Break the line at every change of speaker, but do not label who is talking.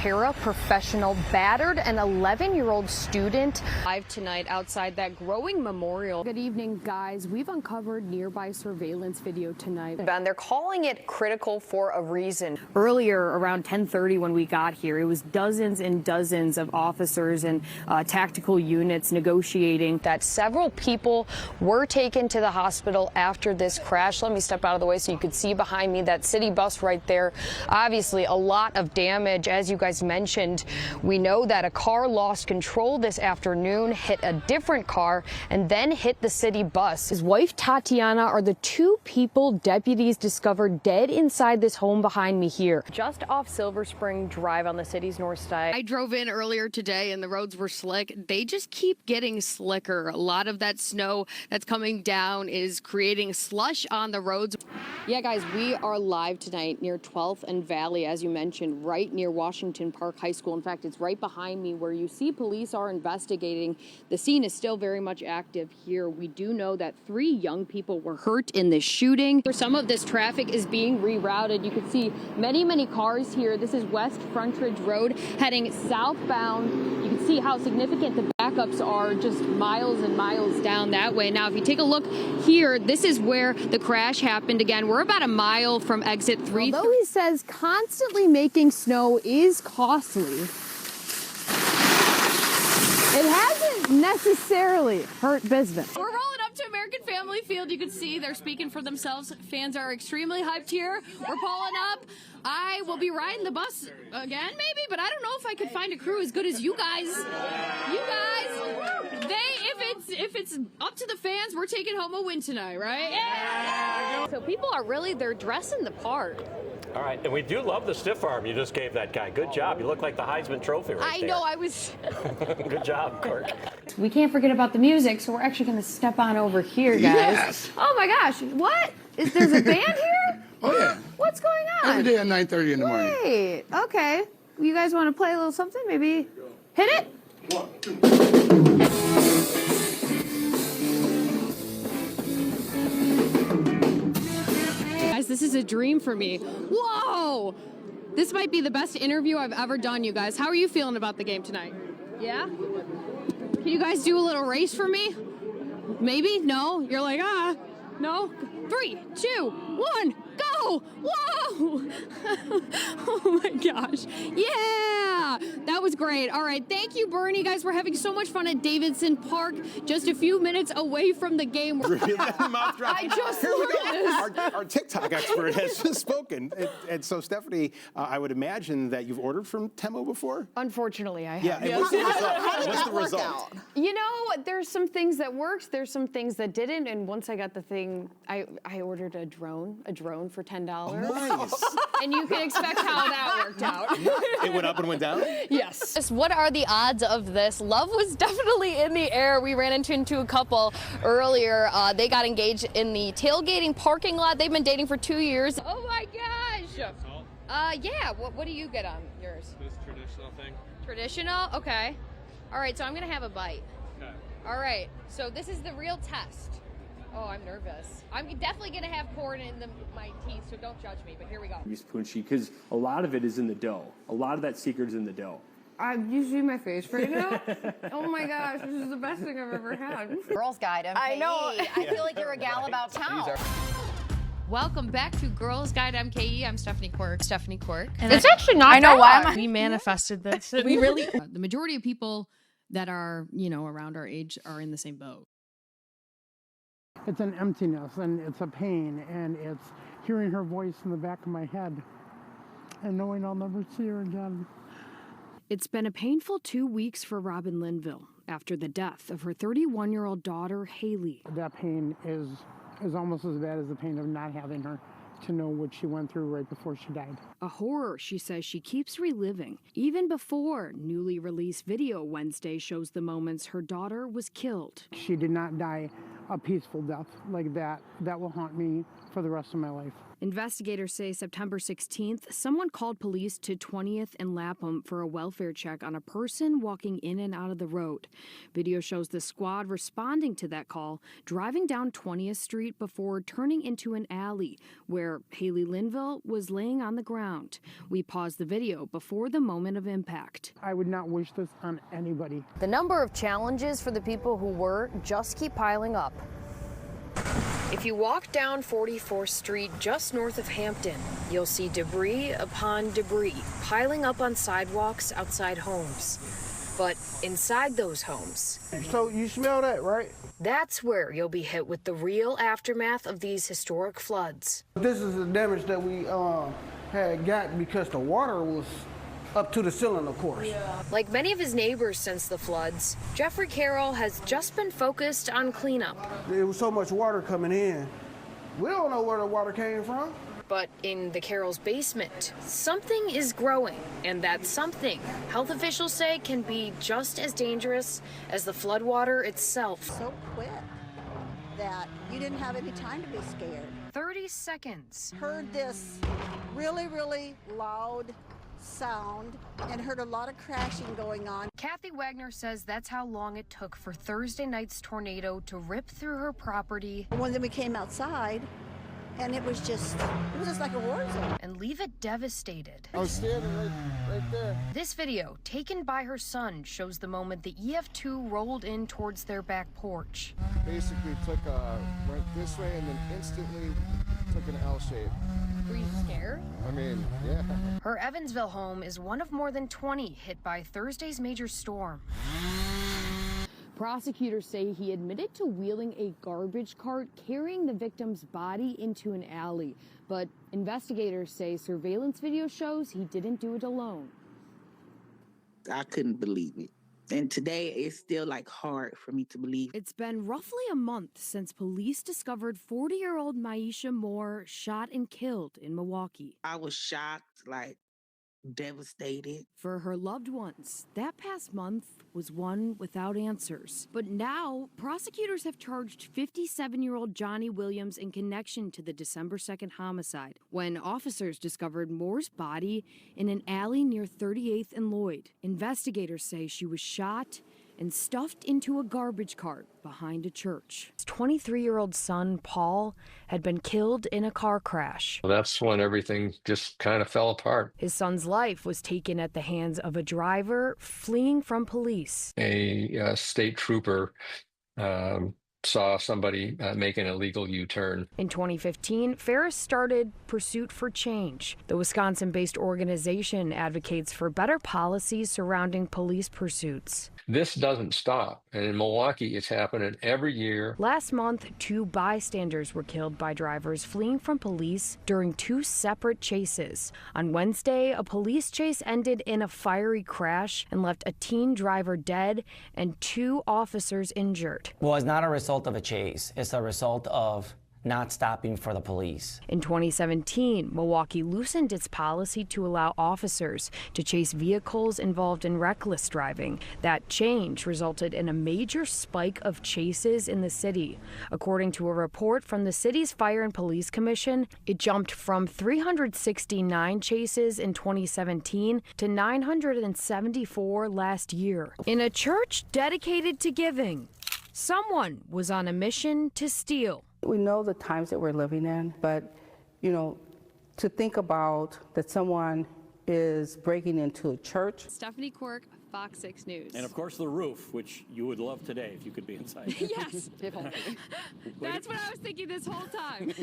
paraprofessional battered an 11-year-old student. Live tonight outside that growing memorial.
Good evening, guys. We've uncovered nearby surveillance video tonight.
Ben, they're calling it critical for a reason.
Earlier, around 10:30 when we got here, it was dozens and dozens of officers and tactical units negotiating.
That several people were taken to the hospital after this crash. Let me step out of the way so you could see behind me that city bus right there. Obviously, a lot of damage. As you guys mentioned, we know that a car lost control this afternoon, hit a different car, and then hit the city bus. His wife, Tatiana, are the two people deputies discovered dead inside this home behind me here, just off Silver Spring Drive on the city's north side.
I drove in earlier today and the roads were slick. They just keep getting slicker. A lot of that snow that's coming down is creating slush on the roads. Yeah, guys, we are live tonight near 12th and Valley, as you mentioned, right near Washington Park High School. In fact, it's right behind me where you see police are investigating. The scene is still very much active here. We do know that 3 young people were hurt in this shooting. Some of this traffic is being rerouted. You can see many cars here. This is West Frontage Road heading southbound. You can see how significant the backups are just miles and miles down that way. Now, if you take a look here, this is where the crash happened again. We're about a mile from exit 3. Although he says constantly making snow is costly, it hasn't necessarily hurt business. We're rolling up to American Family Field. You can see they're speaking for themselves. Fans are extremely hyped here. We're pulling up. I will be riding the bus again, maybe, but I don't know if I could find a crew as good as you guys. If it's up to the fans, we're taking home a win tonight, right? Yeah! So people are really, they're dressing the part.
All right, and we do love the stiff arm you just gave that guy. Good job. You look like the Heisman Trophy right there.
I know, I was...
Good job, Quirk.
We can't forget about the music, so we're actually going to step on over here, guys.
Yes.
Oh my gosh, what? There's a band here?
Oh, yeah.
What's going on?
Every day at 9:30 in the morning.
Wait, okay. You guys want to play a little something? Maybe hit it?
1, 2.
Guys, this is a dream for me. Whoa! This might be the best interview I've ever done, you guys. How are you feeling about the game tonight? Yeah? Can you guys do a little race for me? Maybe? No? You're like, no? 3, 2, 1, go! Whoa! Oh my gosh. Yeah! That was great. All right. Thank you, Bernie. Guys, we're having so much fun at Davidson Park, just a few minutes away from the game.
I
just learned this.
Our TikTok expert has just spoken. And so, Stephanie, I would imagine that you've ordered from Temo before?
Unfortunately, I have.
Yeah. And what's the result? What's the result?
You know, there's some things that worked, there's some things that didn't, and once I got the thing, I ordered a drone for $10.
Nice.
And you can expect how that worked out.
It went up and went down?
Yes.
What are the odds of this? Love was definitely in the air. We ran into a couple earlier. They got engaged in the tailgating parking lot. They've been dating for 2 years. Oh my gosh. Yeah. What do you get on yours?
This traditional thing.
Traditional? Okay. All right, so I'm going to have a bite.
Okay.
All right, so this is the real test. Oh, I'm nervous. I'm definitely going to have corn in my teeth, so don't judge me, but here we go.
Use punchy because a lot of it is in the dough. A lot of that secret is in the dough.
You see my face right now? Oh my gosh, this is the best thing I've ever had.
Girls Guide MKE.
I know.
I feel like you're a gal about town.
Welcome back to Girls Guide MKE. I'm Stephanie Quirk.
And it's actually not.
I know why.
We manifested this. We really. The majority of people that are, around our age are in the same boat.
It's an emptiness and it's a pain and it's hearing her voice in the back of my head and knowing I'll never see her again.
It's been a painful 2 weeks for Robin Linville after the death of her 31-year-old daughter, Haley.
That pain is almost as bad as the pain of not having her, to know what she went through right before she died.
A horror she says she keeps reliving, even before newly released video Wednesday shows the moments her daughter was killed.
She did not die a peaceful death like that. That will haunt me for the rest of my life.
Investigators say September 16th, someone called police to 20th and Lapham for a welfare check on a person walking in and out of the road. Video shows the squad responding to that call, driving down 20th Street before turning into an alley where Haley Linville was laying on the ground. We paused the video before the moment of impact.
I would not wish this on anybody.
The number of challenges for the people who were just keep piling up. If you walk down 44th Street just north of Hampton, you'll see debris upon debris piling up on sidewalks outside homes. But inside those homes,
So you smell that, right?
that's where you'll be hit with the real aftermath of these historic floods.
This is the damage that we had gotten because the water was up to the ceiling, of course.
Like many of his neighbors since the floods, Jeffrey Carroll has just been focused on cleanup.
There was so much water coming in. We don't know where the water came from.
But in the Carroll's basement, something is growing, and that something, health officials say, can be just as dangerous as the floodwater itself.
So quick that you didn't have any time to be scared.
30 seconds.
Heard this really, really loud sound and heard a lot of crashing going on.
Kathy Wagner says that's how long it took for Thursday night's tornado to rip through her property.
When then we came outside, and it was just like a war zone.
And leave it devastated.
I was standing right there.
This video, taken by her son, shows the moment the EF2 rolled in towards their back porch.
Basically went this way and then instantly took an L shape.
Were you scared?
I mean, yeah.
Her Evansville home is one of more than 20 hit by Thursday's major storm.
Prosecutors say he admitted to wheeling a garbage cart carrying the victim's body into an alley, but investigators say surveillance video shows he didn't do it alone.
I couldn't believe it. And today it's still hard for me to believe.
It's been roughly a month since police discovered 40-year-old Maisha Moore shot and killed in Milwaukee.
I was shocked, devastated.
For her loved ones, that past month was one without answers. But now, prosecutors have charged 57-year-old Johnny Williams in connection to the December 2nd homicide, when officers discovered Moore's body in an alley near 38th and Lloyd. Investigators say she was shot and stuffed into a garbage cart behind a church. His 23-year-old son, Paul, had been killed in a car crash.
That's when everything just kind of fell apart.
His son's life was taken at the hands of a driver fleeing from police.
A state trooper saw somebody make an illegal U-turn.
In 2015, Ferris started Pursuit for Change. The Wisconsin-based organization advocates for better policies surrounding police pursuits.
This doesn't stop, and in Milwaukee, it's happening every year.
Last month, 2 bystanders were killed by drivers fleeing from police during 2 separate chases. On Wednesday, a police chase ended in a fiery crash and left a teen driver dead and 2 officers injured.
Well, it's not a result of a chase. It's a result of not stopping for the police.
In 2017, Milwaukee loosened its policy to allow officers to chase vehicles involved in reckless driving. That change resulted in a major spike of chases in the city. According to a report from the city's Fire and Police Commission, it jumped from 369 chases in 2017 to 974 last year. In a church dedicated to giving, someone was on a mission to steal.
We know the times that we're living in, but, to think about that someone is breaking into a church.
Stephanie Quirk, Fox 6 News.
And of course the roof, which you would love today if you could be inside.
Yes. That's what I was thinking this whole time.